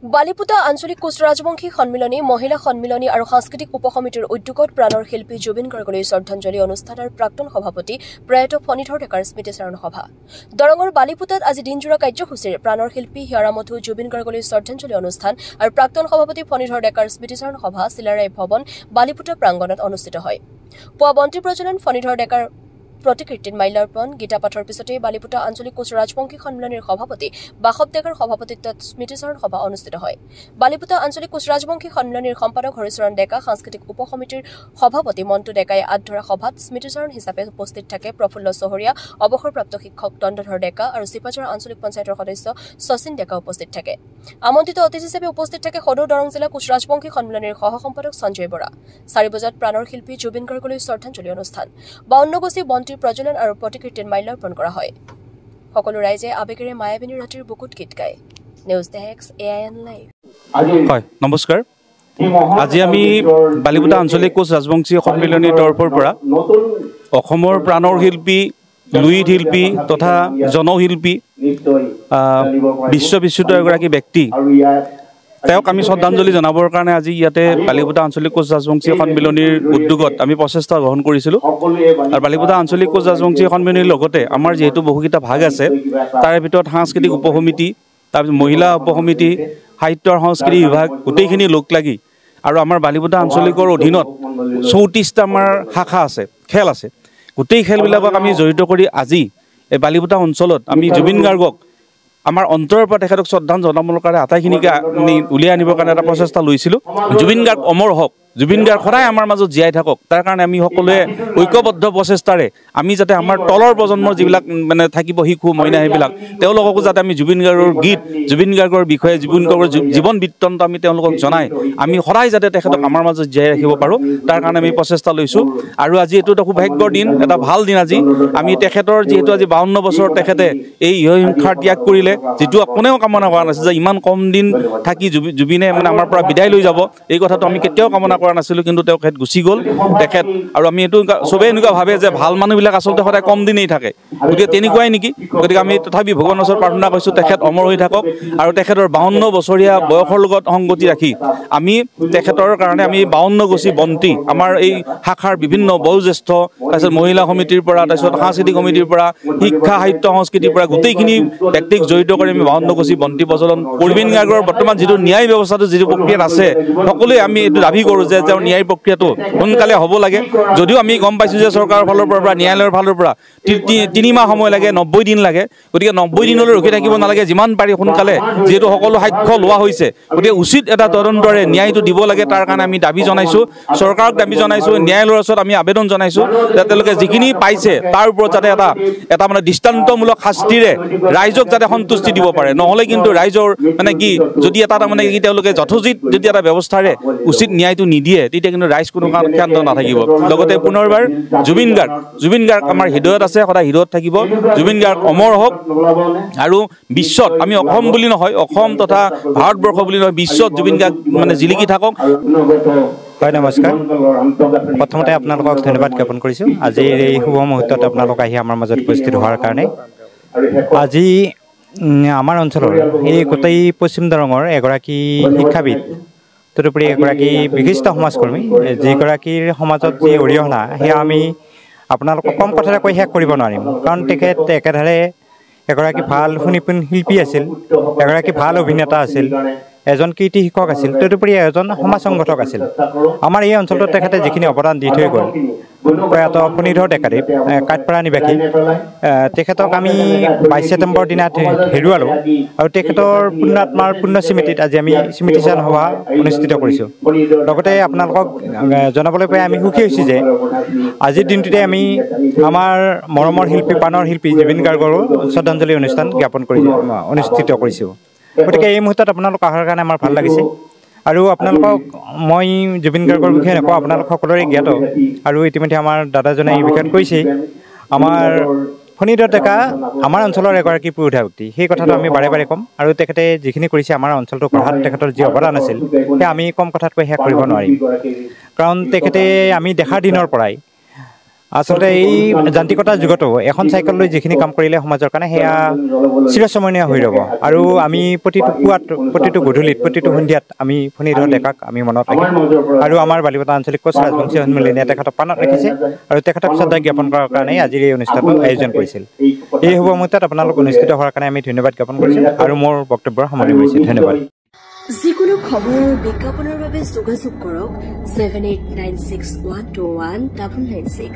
বালিপুতা আঞ্চলিক কোচ ৰাজবংশী সন্মিলনী মহিলা সন্মিলনী আৰু সাংস্কৃতিক উপসমিতিৰ উদ্যোগত প্ৰাণৰ শিল্পী জুবিন গাৰ্গলৈ শ্ৰদ্ধাঞ্জলি অনুষ্ঠানৰ প্ৰাক্তন সভাপতি প্ৰয়াত ফণীধৰ ডেকাৰ স্মৃতিচাৰণ সভা দৰঙৰ বালিপুতাত আজি দিনজোৰা কাৰ্যসূচীৰে প্ৰাণৰ শিল্পী হিয়াৰামথু জুবিন গাৰ্গলৈ শ্ৰদ্ধাঞ্জলি অনুষ্ঠান আৰু প্ৰাক্তন সভাপতি ফণীধৰ ডেকাৰ স্মৃতিচাৰণ সভা চিলাৰায় ভৱন বালিপুতা প্ৰাংগণত অনুষ্ঠিত হয় পুৱা বন্তি প্ৰজ্বলন ফণীধৰ ডেকাৰ প্ৰতিকৃতিত মাল্যাৰ্পণ গীতা পাঠৰ পিছতে বালিপুতা আঞ্চলিক কোচ ৰাজবংশী সন্মিলনীৰ সভাপতি বাসৱ ডেকাৰ সভাপতিত্বত স্মৃতিচাৰণ সভা অনুষ্ঠিত হয় বালিপুতা আঞ্চলিক কোচ ৰাজবংশী সন্মিলনীৰ সম্পাদক হৰিচৰণ ডেকা সাংস্কৃতিক উপসমিতিৰ সভাপতি মন্টু ডেকাই আধৰা সভাত স্মৃতিচাৰণ হিচাপে উপস্থিত থাকে প্ৰফুল্ল চহৰীয়া অৱসৰপ্ৰাপ্ত শিক্ষক দণ্ডধৰ ডেকা আৰু চিপাঝাৰ আঞ্চলিক পঞ্চায়তৰ সদস্য শচীন ডেকা উপস্থিত থাকে আমন্ত্ৰিত অতিথি হিচাপে উপস্থিত থাকে সদৌ দৰং জিলা কোচ ৰাজবংশী সন্মিলনীৰ সহ সম্পাদক সঞ্জয় বৰা 4 বজাত প্ৰাণৰ শিল্পী জুবিন গাৰ্গলৈ শ্ৰদ্ধাঞ্জলি অনুষ্ঠান 52 গছি বন্তি প্ৰজ্বলন আৰু প্ৰতিকৃতিত মাল্যাৰ্পণ কৰা হয় সকলো ৰাইজে আবেগেৰে মায়াবিনী ৰাতিৰ বুকুত গীত গায় নিউজ ডেস্ক AIN লাইভ হয় নমস্কাৰ আজি আমি বালিপুতা আঞ্চলিক কোচ ৰাজবংশী সন্মিলনীৰ তৰফৰ পৰা অসমৰ প্ৰাণৰ শিল্পী লুইত শিল্পী তথা জনশিল্পী বিশ্ববিশ্ৰুত এগৰাকী ব্যক্তি তেওঁক আমি শ্ৰদ্ধাঞ্জলি জনাবৰ কাৰণে আজি ইয়াতে বালিপুতা আঞ্চলিক কোচ ৰাজবংশী সন্মিলনীৰ উদ্যোগত আমি প্ৰচেষ্টা গ্ৰহণ কৰিছিলোঁ আৰু বালিপুতা আঞ্চলিক কোচ ৰাজবংশী সন্মিলনীৰ লগতে আমাৰ যিহেতু বহুকেইটা ভাগ আছে তাৰে ভিতৰত সাংস্কৃতিক উপসমিতি তাৰপিছত মহিলা উপসমিতি সাহিত্য আৰু সংস্কৃতি বিভাগ গোটেইখিনি লোক লাগি আৰু আমাৰ বালিপুতা আঞ্চলিকৰ অধীনত 34টা আমাৰ শাখা আছে খেল আছে গোটেই খেলবিলাকক আমি জড়িত কৰি আজি এই বালিপুতা অঞ্চলত আমি জুবিন গাৰ্গক আমাৰ অন্তৰৰ পৰা তেখেতক শ্ৰদ্ধাঞ্জলি জনাবৰ কাৰণে আটাইখিনিকে উলিয়াই আনিবৰ কাৰণে এটা প্ৰচেষ্টা লৈছিলোঁ জুবিন গাৰ্গ অমৰ হওক জুবিন গাৰ্গ সদায় আমাৰ মাজত জীয়াই থাকক তাৰ কাৰণে আমি সকলোৱে ঐক্যবদ্ধ প্ৰচেষ্টাৰে আমি যাতে আমাৰ তলৰ প্ৰজন্মৰ যিবিলাক মানে থাকিব শিশু মইনা সেইবিলাক তেওঁলোককো যাতে আমি জুবিন গাৰ্গৰ গীত জুবিন গাৰ্গৰ বিষয়ে জুবিন গাৰ্গৰ জীৱন বৃত্তান্ত আমি তেওঁলোকক জনাই আমি সদায় যাতে তেখেতক আমাৰ মাজত জীয়াই ৰাখিব পাৰোঁ তাৰ কাৰণে আমি প্ৰচেষ্টা লৈছোঁ আৰু আজি এইটো এটা সৌভাগ্যৰ দিন এটা ভাল দিন আজি আমি তেখেতৰ যিহেতু আজি 52 বছৰ তেখেতে এই হিংসাৰ ত্যাগ কৰিলে যিটো কোনেও কামনা কৰা নাছিল যে ইমান কম দিন থাকি জুবিনে মানে আমাৰ পৰা বিদায় লৈ যাব এই কথাটো আমি কেতিয়াও কামনা কৰা নাছিলোঁ কিন্তু তেখেত গুচি গ'ল তেখেত আৰু আমি এইটো চবেই এনেকুৱা ভাবে যে ভাল মানুহবিলাক আচলতে সদায় কম দিনেই থাকে গতিকে তেনেকুৱাই নেকি গতিকে আমি তথাপি ভগৱানৰ ওচৰত প্ৰাৰ্থনা কৰিছোঁ তেখেত অমৰ হৈ থাকক আৰু তেখেতৰ 52 বছৰীয়া বয়সৰ লগত সংগতি ৰাখি আমি তেখেতৰ কাৰণে আমি 52 গছি বন্তি আমাৰ এই শাখাৰ বিভিন্ন বয়োজ্যেষ্ঠ তাৰপিছত মহিলা সমিতিৰ পৰা তাৰপিছত সাংস্কৃতিক সমিতিৰ পৰা শিক্ষা সাহিত্য সংস্কৃতিৰ পৰা গোটেইখিনি ব্যক্তিক জড়িত কৰি আমি 52 গছি বন্তি প্ৰজ্বলন জুবিন গাৰ্গৰ বৰ্তমান যিটো ন্যায় ব্যৱস্থাটো যিটো প্ৰক্ৰিয়াত আছে সকলোৱে আমি এইটো দাবী কৰোঁ যে তেওঁৰ ন্যায় প্ৰক্ৰিয়াটো সোনকালে হ'ব লাগে যদিও আমি গম পাইছোঁ যে চৰকাৰৰ ফালৰ পৰা ন্যায়ালয়ৰ ফালৰ পৰা 3 মাহ সময় লাগে 90 দিন লাগে গতিকে 90 দিনলৈ ৰখি থাকিব নালাগে যিমান পাৰি সোনকালে যিহেতু সকলো সাক্ষ্য লোৱা হৈছে গতিকে উচিত এটা তদন্তৰে ন্যায়টো দিব লাগে তাৰ কাৰণে আমি দাবী জনাইছোঁ চৰকাৰক দাবী জনাইছোঁ ন্যায়ালয়ৰ ওচৰত আমি আবেদন জনাইছোঁ যে তেওঁলোকে যিখিনি পাইছে তাৰ ওপৰত যাতে এটা মানে দৃষ্টান্তমূলক শাস্তিৰে ৰাইজক যাতে সন্তুষ্টি দিব পাৰে নহ'লে কিন্তু ৰাইজৰ মানে কি যদি এটা মানে কি তেওঁলোকে যথোচিত যদি এটা ব্যৱস্থাৰে উচিত ন্যায়টো নিদিয়ে তেতিয়া কিন্তু ৰাইজ কোনো ক্ষান্ত নাথাকিব লগতে পুনৰবাৰ জুবিন গাৰ্গ আমাৰ হৃদয়ত আছে সদায় হৃদয়ত থাকিব জুবিন গাৰ্গ অমৰ হওক আৰু বিশ্বত আমি অসম বুলি নহয় অসম তথা ভাৰতবৰ্ষ বুলি নহয় বিশ্বত জুবিন গাৰ্গ মানে জিলিকি থাকক হয় নমস্কাৰ প্ৰথমতে আপোনালোকক ধন্যবাদ জ্ঞাপন কৰিছোঁ আজিৰ এই শুভ মুহূৰ্তত আপোনালোক আহি আমাৰ মাজত উপস্থিত হোৱাৰ কাৰণে আজি আমাৰ অঞ্চলৰ এই গোটেই পশ্চিম দৰঙৰ এগৰাকী শিক্ষাবিদ তদুপৰি এগৰাকী বিশিষ্ট সমাজকৰ্মী যিগৰাকীৰ সমাজত যি অৰিহণা সেয়া আমি আপোনালোকক কম কথাৰে কৈ শেষ কৰিব নোৱাৰিম কাৰণ তেখেত একেধাৰে এগৰাকী ভাল সুনিপুণ শিল্পী আছিল এগৰাকী ভাল অভিনেতা আছিল এজন কীৰ্তি শিক্ষক আছিল তদুপৰি এজন সমাজ সংগঠক আছিল আমাৰ এই অঞ্চলটোত তেখেতে যিখিনি অৱদান দি থৈ গ'ল প্ৰয়াত ফণীধৰ ডেকাদেৱ কাঠপাৰা নিবাসী তেখেতক আমি 22 ছেপ্টেম্বৰ দিনা হেৰুৱালোঁ আৰু তেখেতৰ পুণ্যাত্মাৰ পুণ্য স্মৃতিত আজি আমি স্মৃতিচাৰণ সভা অনুষ্ঠিত কৰিছোঁ লগতে আপোনালোকক জনাবলৈ পাই আমি সুখী হৈছোঁ যে আজিৰ দিনটোতে আমি আমাৰ মৰমৰ শিল্পী প্ৰাণৰ শিল্পী জুবিন গাৰ্গৰো শ্ৰদ্ধাঞ্জলি অনুষ্ঠান অনুষ্ঠিত কৰিছোঁ গতিকে এই মুহূৰ্তত আপোনালোক অহাৰ কাৰণে আমাৰ ভাল লাগিছে আৰু আপোনালোকক মই জুবিন গাৰ্গৰ বিষয়ে নকওঁ আপোনালোক সকলোৰে জ্ঞাত আৰু ইতিমধ্যে আমাৰ দাদাজনে এই বিষয়ত কৈছেই আমাৰ ফণীধৰ ডেকা আমাৰ অঞ্চলৰ এগৰাকী পুৰুষা ব্যক্তি সেই কথাটো আমি বাৰে বাৰে ক'ম আৰু তেখেতে যিখিনি কৰিছে আমাৰ অঞ্চলটো গঢ়াত তেখেতৰ যি অৱদান আছিল সেয়া আমি কম কথাতকৈ শেষ কৰিব নোৱাৰিম কাৰণ তেখেতে আমি দেখাৰ দিনৰ পৰাই আচলতে এই যান্ত্ৰিকতাৰ যুগতো এখন চাইকেল লৈ যিখিনি কাম কৰিলে সমাজৰ কাৰণে সেয়া চিৰস্মৰণীয় হৈ ৰ'ব আৰু আমি প্ৰতিটো পুৱাত প্ৰতিটো গধূলিত প্ৰতিটো সন্ধিয়াত আমি ফণীধৰ ডেকাক আমি মনত ৰাখিম আৰু আমাৰ বালিপদা আঞ্চলিক কোচ ৰাজবংশী সন্মিলনীয়ে তেখেতক প্ৰাণত ৰাখিছে আৰু তেখেতক শ্ৰদ্ধা জ্ঞাপন কৰাৰ কাৰণেই আজিৰ এই অনুষ্ঠানটো আয়োজন কৰিছিল এই শুভ মুহূৰ্তত আপোনালোক অনুষ্ঠিত হোৱাৰ কাৰণে আমি ধন্যবাদ জ্ঞাপন কৰিছোঁ আৰু মোৰ বক্তব্যৰ সামৰণি কৰিছোঁ ধন্যবাদ যিকোনো খবৰ বিজ্ঞাপনৰ বাবে যোগাযোগ কৰক 7896121996